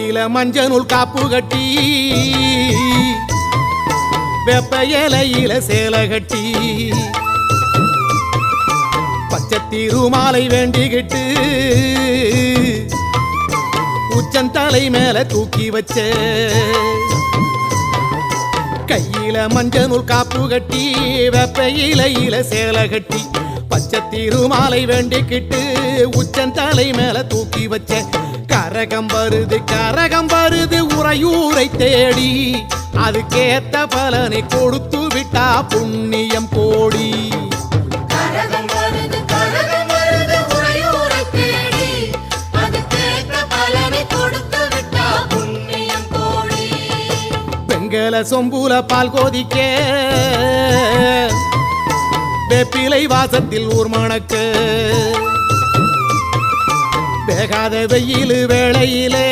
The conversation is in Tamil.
கையில மஞ்சள் நூல் காப்பு கட்டி வெப்ப இலையில சேலை கட்டி பச்சை திருமாலை வேண்டிக்கிட்டு உச்சந்தலை மேல தூக்கி வச்ச கையில மஞ்சள் நூல் காப்பு கட்டி வெப்ப இலையில சேலை கட்டி பச்சை திருமாலை வேண்டிக்கிட்டு உச்சந்தலை மேல தூக்கி வச்ச கரகம் வருது உறையூரை தேடி அதுக்கேத்த பலனை கொடுத்து விட்டா புண்ணியம் கோடி கரகம் வருது உறையூரை தேடி அதுக்கேத்த பலனை கொடுத்து விட்டா புண்ணியம் கோடி பெங்கல சொம்புல பால் கோதிக்க வேப்பிலை வாசத்தில் ஊர் மணக்க வேகாத வெயில் வேளையிலே